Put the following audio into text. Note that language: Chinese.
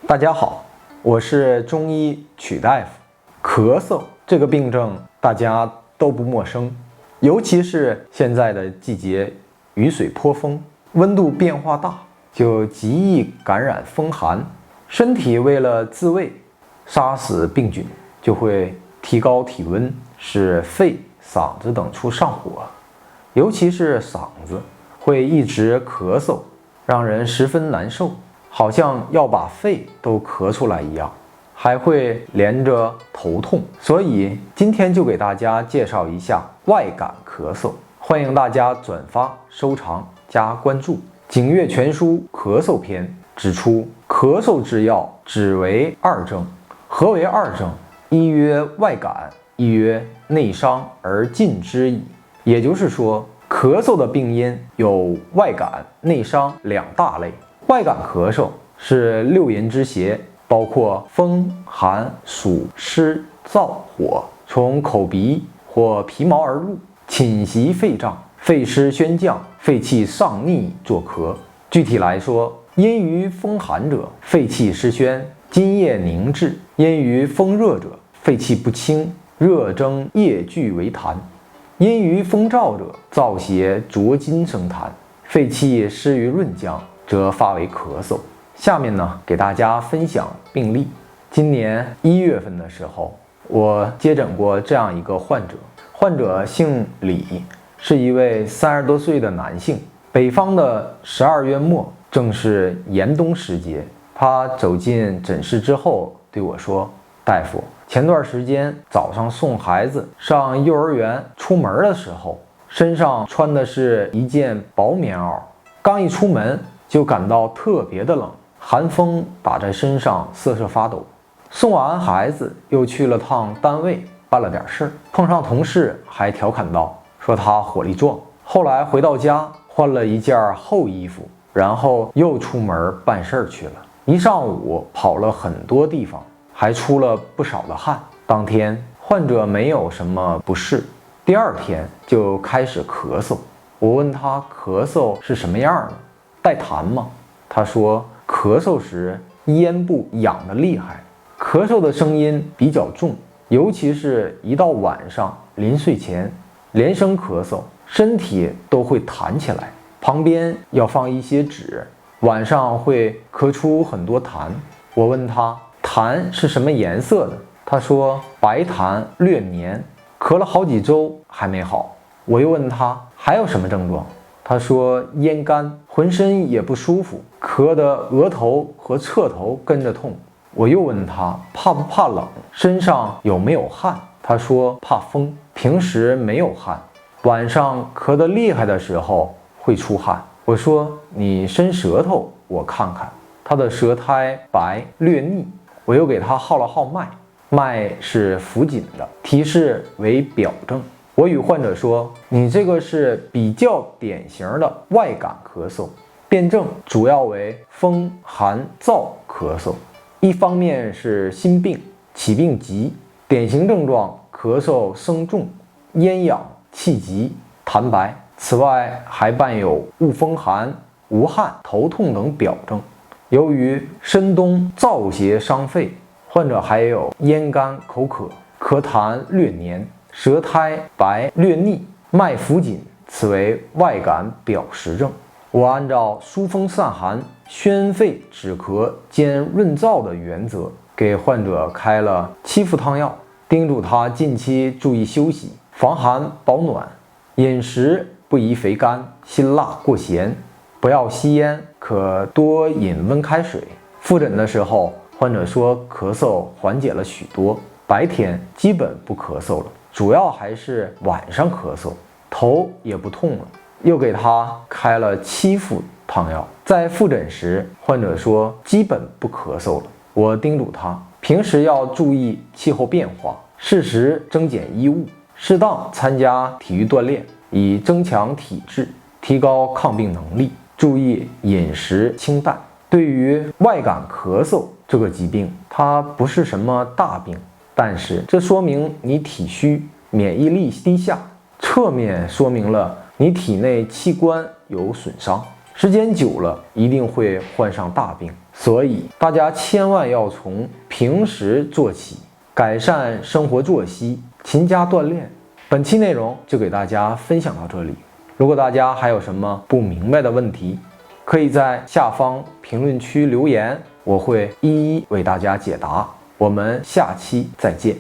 大家好，我是中医曲大夫。咳嗽这个病症大家都不陌生，尤其是现在的季节，雨水颇风，温度变化大，就极易感染风寒。身体为了自卫，杀死病菌，就会提高体温，使肺、嗓子等处上火，尤其是嗓子会一直咳嗽，让人十分难受，好像要把肺都咳出来一样，还会连着头痛。所以今天就给大家介绍一下外感咳嗽，欢迎大家转发、收藏、加关注。景岳全书咳嗽篇指出，咳嗽之要只为二症。何为二症？一曰外感，一曰内伤而尽之矣。也就是说，咳嗽的病因有外感、内伤两大类。外感咳嗽是六淫之邪，包括风、寒、暑、湿、燥、火，从口鼻或皮毛而入，侵袭肺脏，肺湿宣降，肺气上逆作咳。具体来说，因于风寒者，肺气失宣，津液凝滞；因于风热者，肺气不清，热蒸液聚为痰；因于风燥者，燥邪浊津生痰，肺气失于润浆，则发为咳嗽。下面呢，给大家分享病例。今年1月份的时候，我接诊过这样一个患者，患者姓李，是一位30多岁的男性。北方的12月末，正是严冬时节。他走进诊室之后对我说：“大夫，前段时间早上送孩子上幼儿园出门的时候，身上穿的是一件薄棉袄，刚一出门就感到特别的冷，寒风打在身上瑟瑟发抖。送完孩子又去了趟单位办了点事儿，碰上同事还调侃道，说他火力壮。后来回到家换了一件厚衣服，然后又出门办事儿去了。一上午跑了很多地方，还出了不少的汗。当天患者没有什么不适，第二天就开始咳嗽。我问他咳嗽是什么样的，带痰吗？他说咳嗽时咽部痒得厉害，咳嗽的声音比较重，尤其是一到晚上临睡前连声咳嗽，身体都会弹起来，旁边要放一些纸，晚上会咳出很多痰。我问他痰是什么颜色的，他说白痰略黏，咳了好几周还没好。我又问他还有什么症状，他说咽干，浑身也不舒服，咳得额头和侧头跟着痛。我又问他怕不怕冷，身上有没有汗，他说怕风，平时没有汗，晚上咳得厉害的时候会出汗。我说你伸舌头我看看，他的舌苔白略腻。我又给他号了号脉，脉是浮紧的，提示为表症。我与患者说，你这个是比较典型的外感咳嗽，辨证主要为风寒燥咳嗽。一方面是心病，起病急，典型症状咳嗽声重，咽痒，气急，痰白。此外还伴有恶风寒、无汗、头痛等表症。由于深冬燥邪伤肺，患者还有咽干口渴，咳痰略黏，舌苔白略腻，脉浮紧，此为外感表实症。我按照疏风散寒、宣肺止咳兼润燥的原则，给患者开了7副汤药，叮嘱他近期注意休息，防寒保暖，饮食不宜肥甘、辛辣过咸，不要吸烟，可多饮温开水。复诊的时候，患者说咳嗽缓解了许多，白天基本不咳嗽了，主要还是晚上咳嗽，头也不痛了。又给他开了7副汤药。在复诊时，患者说基本不咳嗽了。我叮嘱他平时要注意气候变化，适时增减衣物，适当参加体育锻炼，以增强体质，提高抗病能力，注意饮食清淡。对于外感咳嗽这个疾病，它不是什么大病，但是这说明你体虚，免疫力低下，侧面说明了你体内器官有损伤，时间久了一定会患上大病。所以大家千万要从平时做起，改善生活作息，勤加锻炼。本期内容就给大家分享到这里。如果大家还有什么不明白的问题，可以在下方评论区留言，我会一一为大家解答。我们下期再见。